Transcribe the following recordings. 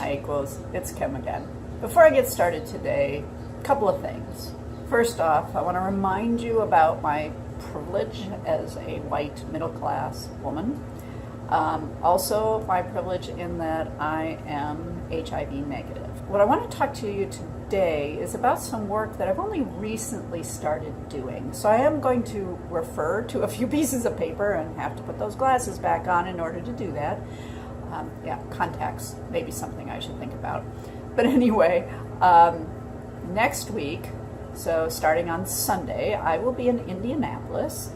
Hi Equals, it's Kim again. Before I get started today, a couple of things. First off, I want to remind you about my privilege as a white middle-class woman. Also, my privilege in that I am HIV negative. What I want to talk to you today is about some work that I've only recently started doing. So I am going to refer to a few pieces of paper and have to put those glasses back on in order to do that. Contacts, maybe something I should think about. But anyway, next week, so starting on Sunday, I will be in Indianapolis,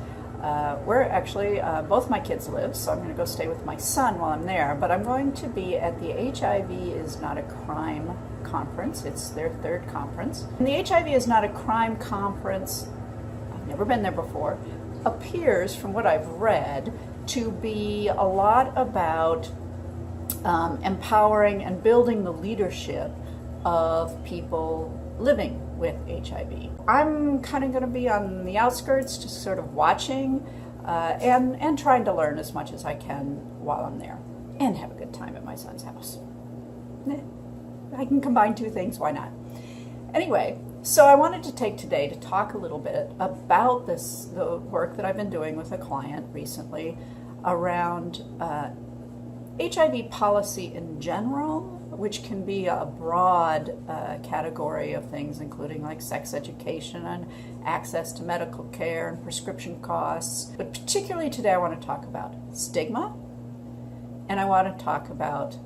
where actually both my kids live, so I'm going to go stay with my son while I'm there. But I'm going to be at the HIV is Not a Crime conference. It's their third conference. And the HIV is Not a Crime conference, I've never been there before, appears, from what I've read, to be a lot about empowering and building the leadership of people living with HIV. I'm kind of going to be on the outskirts, just sort of watching and trying to learn as much as I can while I'm there and have a good time at my son's house. I can combine two things, why not? Anyway, so I wanted to take today to talk a little bit about the work that I've been doing with a client recently around HIV policy in general, which can be a broad category of things, including like sex education and access to medical care and prescription costs. But particularly today I want to talk about stigma, and I want to talk about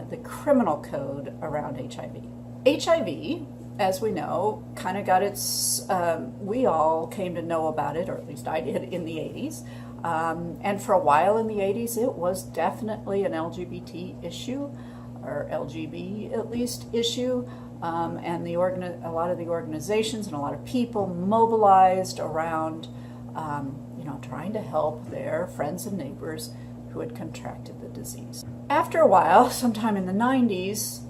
the criminal code around HIV. HIV, as we know, kind of got its, we all came to know about it, or at least I did, in the 80s. And for a while in the 80s, it was definitely an LGBT issue, or LGB at least issue, and a lot of the organizations and a lot of people mobilized around, trying to help their friends and neighbors who had contracted the disease. After a while, sometime in the 90s,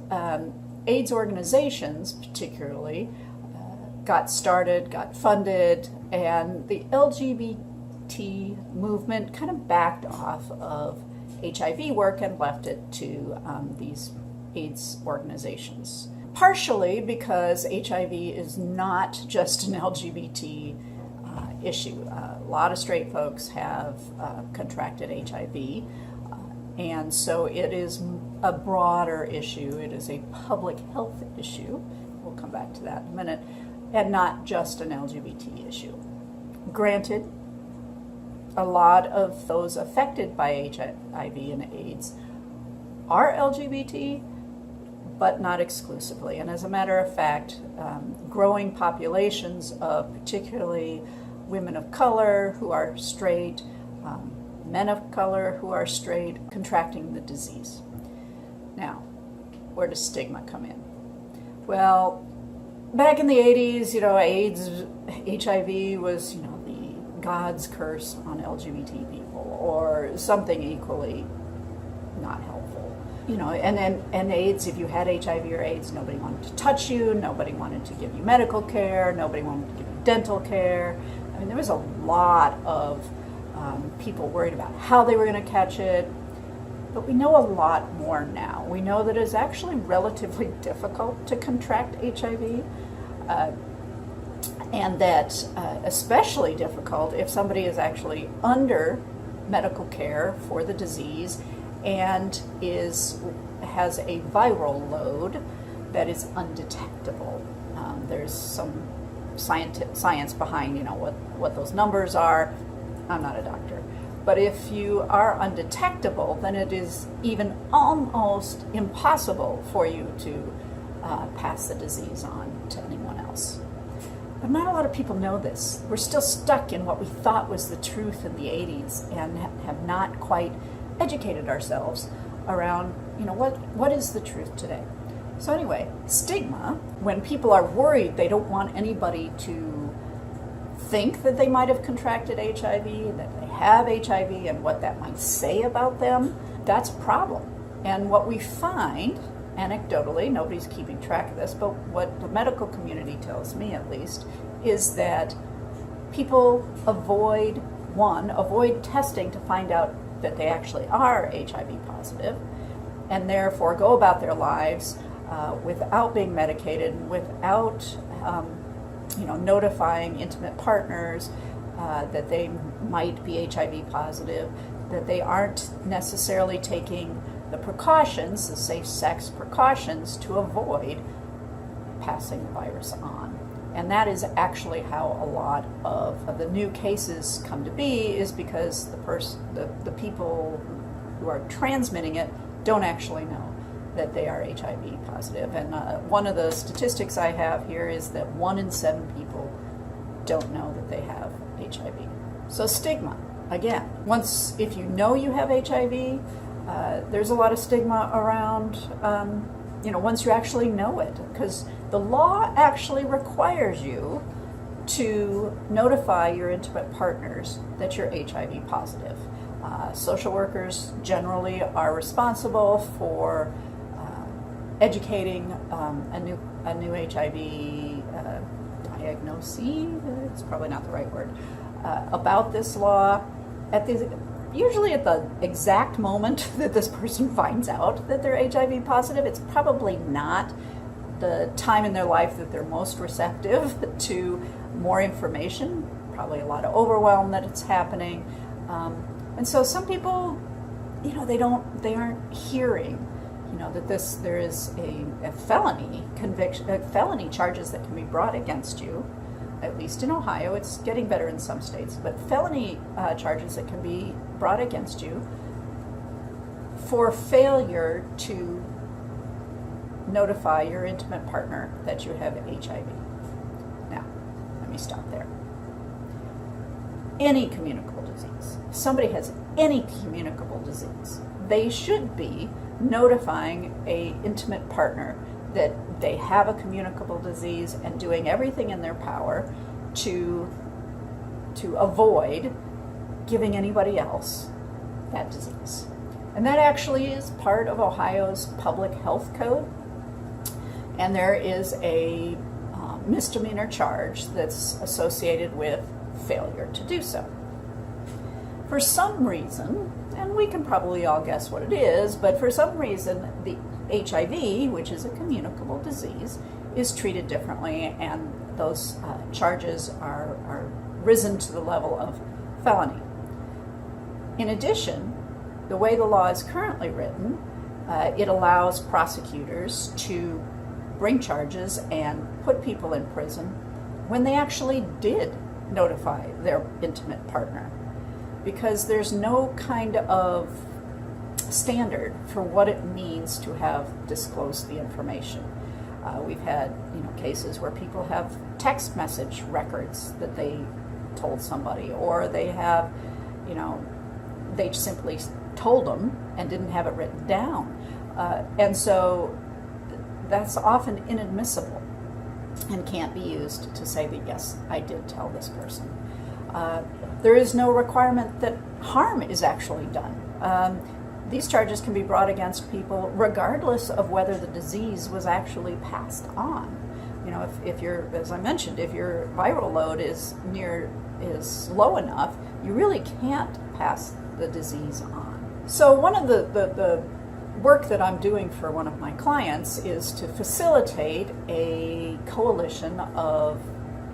AIDS organizations particularly got started, got funded, and the LGBT movement kind of backed off of HIV work and left it to these AIDS organizations. Partially because HIV is not just an LGBT issue. A lot of straight folks have contracted HIV, and so it is a broader issue. It is a public health issue. We'll come back to that in a minute, and not just an LGBT issue. Granted, a lot of those affected by HIV and AIDS are LGBT, but not exclusively. And as a matter of fact, growing populations of particularly women of color who are straight, men of color who are straight, contracting the disease. Now, where does stigma come in? Well, back in the 80s, AIDS, HIV was, God's curse on LGBT people, or something equally not helpful. And AIDS, if you had HIV or AIDS, nobody wanted to touch you, nobody wanted to give you medical care, nobody wanted to give you dental care. I mean, there was a lot of people worried about how they were going to catch it, but we know a lot more now. We know that it's actually relatively difficult to contract HIV. And that especially difficult if somebody is actually under medical care for the disease and has a viral load that is undetectable. There's some science behind what those numbers are. I'm not a doctor. But if you are undetectable, then it is even almost impossible for you to pass the disease on to anyone else. But not a lot of people know this. We're still stuck in what we thought was the truth in the 80s and have not quite educated ourselves around, what is the truth today. So anyway, stigma, when people are worried, they don't want anybody to think that they might have contracted HIV, that they have HIV, and what that might say about them, that's a problem. And what we find, anecdotally, nobody's keeping track of this, but what the medical community tells me at least, is that people avoid testing to find out that they actually are HIV positive, and therefore go about their lives without being medicated, without notifying intimate partners that they might be HIV positive, that they aren't necessarily taking the precautions, the safe sex precautions, to avoid passing the virus on. And that is actually how a lot of the new cases come to be, is because the people who are transmitting it don't actually know that they are HIV positive. And one of the statistics I have here is that 1 in 7 people don't know that they have HIV. So stigma, again, if you know you have HIV, there's a lot of stigma around, once you actually know it, because the law actually requires you to notify your intimate partners that you're HIV positive. Social workers generally are responsible for educating a new HIV diagnosee, it's probably not the right word, about this law usually at the exact moment that this person finds out that they're HIV positive. It's probably not the time in their life that they're most receptive to more information, probably a lot of overwhelm that it's happening. And so some people, they aren't hearing, that there is a felony conviction, felony charges that can be brought against you, at least in Ohio. It's getting better in some states, but felony charges that can be brought against you for failure to notify your intimate partner that you have HIV. Now, let me stop there. Any communicable disease, if somebody has any communicable disease, they should be notifying an intimate partner that they have a communicable disease and doing everything in their power to avoid giving anybody else that disease. And that actually is part of Ohio's public health code. And there is a misdemeanor charge that's associated with failure to do so. For some reason, and we can probably all guess what it is, but for some reason the HIV, which is a communicable disease, is treated differently, and those charges are risen to the level of felony. In addition, the way the law is currently written, it allows prosecutors to bring charges and put people in prison when they actually did notify their intimate partner, because there's no kind of standard for what it means to have disclosed the information. We've had cases where people have text message records that they told somebody, or they have, they simply told them and didn't have it written down. And so that's often inadmissible and can't be used to say that, yes, I did tell this person. There is no requirement that harm is actually done. These charges can be brought against people regardless of whether the disease was actually passed on. If you're, as I mentioned, if your viral load is low enough, you really can't pass the disease on. So one of the work that I'm doing for one of my clients is to facilitate a coalition of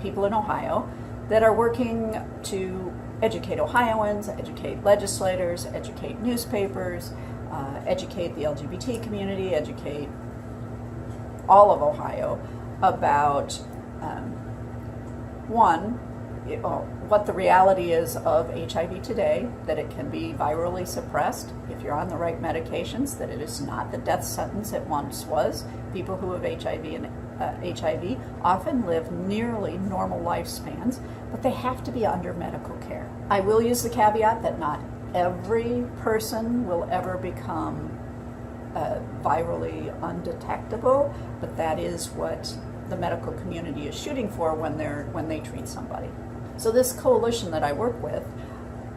people in Ohio that are working to educate Ohioans, educate legislators, educate newspapers, educate the LGBT community, educate all of Ohio about, what the reality is of HIV today, that it can be virally suppressed if you're on the right medications, that it is not the death sentence it once was. People who have HIV often live nearly normal lifespans, but they have to be under medical care. I will use the caveat that not every person will ever become virally undetectable, but that is what the medical community is shooting for when they treat somebody. So this coalition that I work with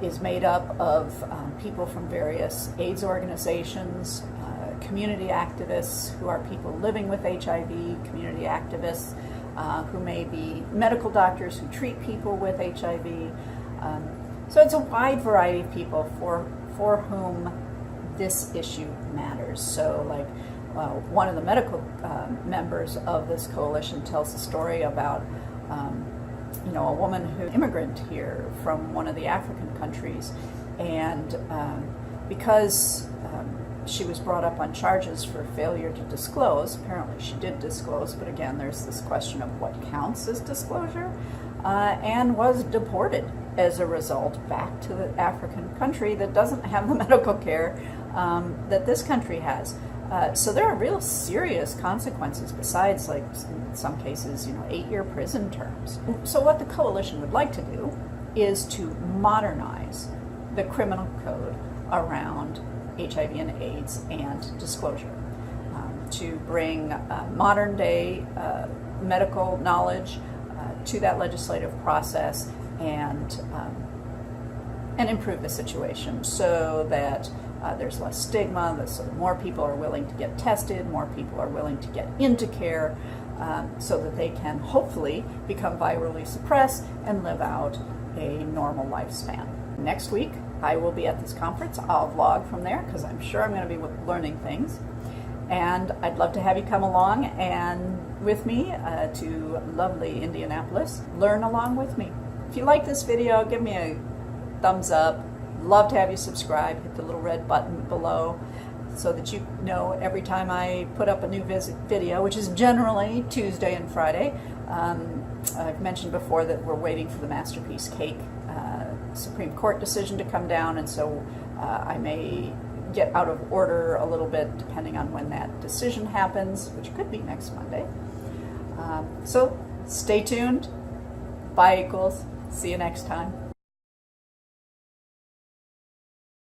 is made up of people from various AIDS organizations, community activists who are people living with HIV, community activists who may be medical doctors who treat people with HIV. So it's a wide variety of people for whom this issue matters. So like one of the medical members of this coalition tells a story about a woman who immigrant here from one of the African countries, and because she was brought up on charges for failure to disclose. Apparently she did disclose, but again, there's this question of what counts as disclosure, and was deported as a result back to the African country that doesn't have the medical care that this country has. So there are real serious consequences besides, like, in some cases, 8-year prison terms. So what the coalition would like to do is to modernize the criminal code around HIV and AIDS and disclosure, to bring modern day medical knowledge to that legislative process and improve the situation so that there's less stigma, so that more people are willing to get tested, more people are willing to get into care, so that they can hopefully become virally suppressed and live out a normal lifespan. Next week, I will be at this conference. I'll vlog from there because I'm sure I'm going to be learning things. And I'd love to have you come along and with me to lovely Indianapolis. Learn along with me. If you like this video, give me a thumbs up. Love to have you subscribe. Hit the little red button below so that you know every time I put up a new video, which is generally Tuesday and Friday. I've mentioned before that we're waiting for the Masterpiece Cake Supreme Court decision to come down, and so I may get out of order a little bit depending on when that decision happens, which could be next Monday. So stay tuned. Bye, equals. See you next time.